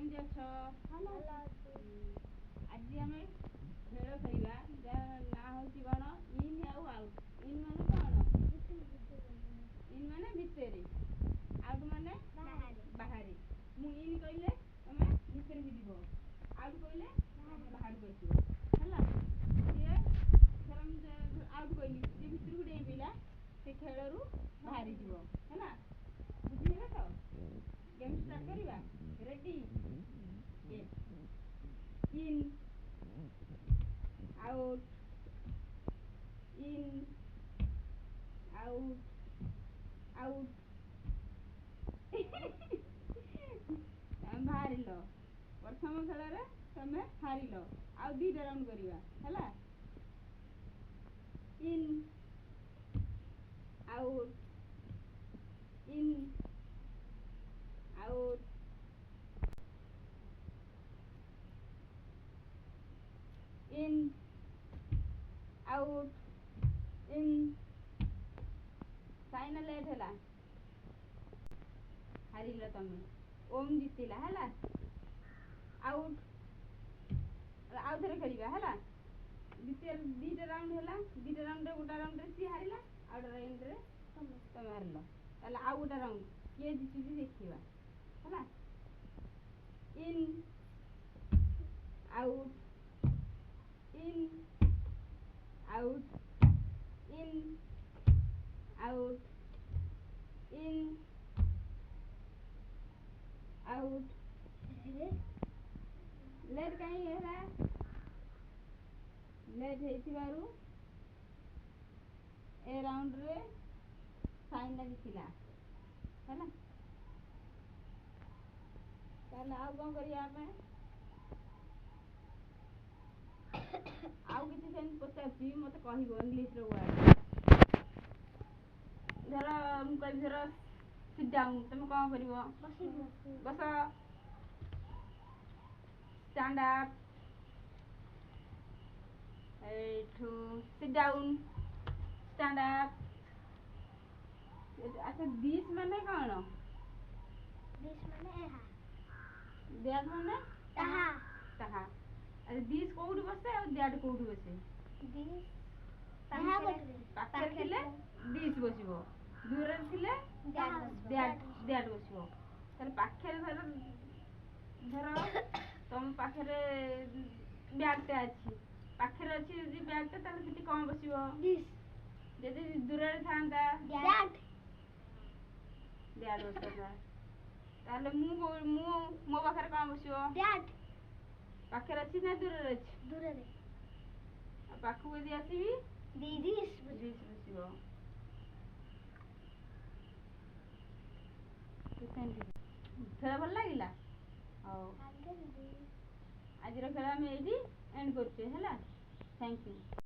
କେମିତି ଅଛ? ଭଲ ଅଛି। ଆଜି ଆମେ ଖେଳ ଖେଳିବା ଯାହାର ନାଁ ହେଉଛି କ'ଣ ଇନ୍ ଆଉ ଆଉଟ୍। ଇନ୍ ମାନେ କ'ଣ? ଇନ୍ ମାନେ ଭିତରେ, ଆଉଟ୍ ମାନେ ବାହାରେ। ମୁଁ ଇନ୍ କହିଲେ ତମେ ଭିତରକୁ ଯିବ, ଆଉଟ୍ କହିଲେ ବାହାରକୁ ଆସିବ ହେଲା। ଯିଏ ଧର ମୁଁ ଆଉଟ୍ କହିଲି, ଯିଏ ଭିତରକୁ ଡେଇଁ ପଇଲା ସେ ଖେଳରୁ ବାହାରିଯିବ ହେଲା। ବୁଝିହେଲା ତ? ଗେମ୍ ଷ୍ଟାର୍ଟ କରିବା। Ready? In out, in out, out. ତମେ ବାହାରିଲ, ପ୍ରଥମ ଖେଳରେ ତମେ ହାରିଲ। ଆଉ 2ଟା ରାଉଣ୍ଡ କରିବା ହେଲା। In out, in out, in out, in. Saina late ହେଲା, ହାରିଲ ତମେ। ଓମ୍ ଜିତିଲା ହେଲା। ଆଉଟ୍। ଆଉ ଥରେ ଖେଳିବା ହେଲା। 2ଟା ରାଉଣ୍ଡ ହେଲା। 2ଟା ରାଉଣ୍ଡରେ ଗୋଟେ ରାଉଣ୍ଡରେ ସିଏ ହାରିଲା, ଆଉ ଗୋଟେ ରାଉଣ୍ଡରେ ତମେ ହାରିଲ। ତାହେଲେ ଆଉ ଗୋଟେ ରାଉଣ୍ଡ କିଏ ଜିତୁଛି ଦେଖିବା ହେଲା। In out, in out, in out, in out. Late କାହିଁ ହେଲା? ଲେଟ୍ ହେଇଥିବାରୁ ଏ ରାଉଣ୍ଡରେ ସାଇନା ଜିତିଲା ହେଲା। ତାହେଲେ ଆଉ କ'ଣ କରିବା ଆମେ? ଆଉ କିଛି ସେମିତି ପଚାରୁଛି, ମୋତେ କହିବ ଇଂଲିଶର ୱାର୍ଡ଼। ଧର ମୁଁ କହିବି ଧର ସିଟ୍ ଡାଉନ୍, ତମେ କ'ଣ କରିବ? ବସ। ଷ୍ଟାଣ୍ଡ ଅପ୍, ଏଇଠୁ ସିଟ୍ ଡାଉନ୍, ଷ୍ଟାଣ୍ଡ ଅପ୍। ଆଚ୍ଛା, ଦିସ୍ ମାନେ କ'ଣ? ଦ୍ୟାଟ୍ ମାନେ ତାହା। ଆଚ୍ଛା, ଦିସ୍ କୋଉଠି ବସେ ଆଉ ଦ୍ୟାଟ୍ କୋଉଠି ବସେ? ପାଖରେ ଥିଲେ ଦିସ୍ ବସିବ, ଦୂରରେ ଥିଲେ ଦ୍ୟାଟ୍ ବସିବ। ତାହେଲେ ପାଖରେ ଧର ତମ ପାଖରେ ବ୍ୟାଗ୍ଟା ଅଛି, ପାଖରେ ଅଛି ଯଦି ବ୍ୟାଗ୍ଟା, ତାହେଲେ ସେଠି କ'ଣ ବସିବ? ଯଦି ଦୂରରେ ଥାନ୍ତା ଦ୍ୟାଟ୍ ବସିଥାନ୍ତା। ତାହେଲେ ମୁଁ ମୋ ପାଖରେ କ'ଣ ବସିବ? ପାଖରେ ଅଛି ନା ଦୂରରେ ଅଛି? ଆଉ ପାଖକୁ ଯଦି ଆସିବି ଦିସ୍ ବସିବ। ଖେଳ ଭଲ ଲାଗିଲା? ହଉ, ଆଜିର ଖେଳ ଆମେ ଏଇଠି ଏଣ୍ଡ କରୁଛେ ହେଲା। Thank you.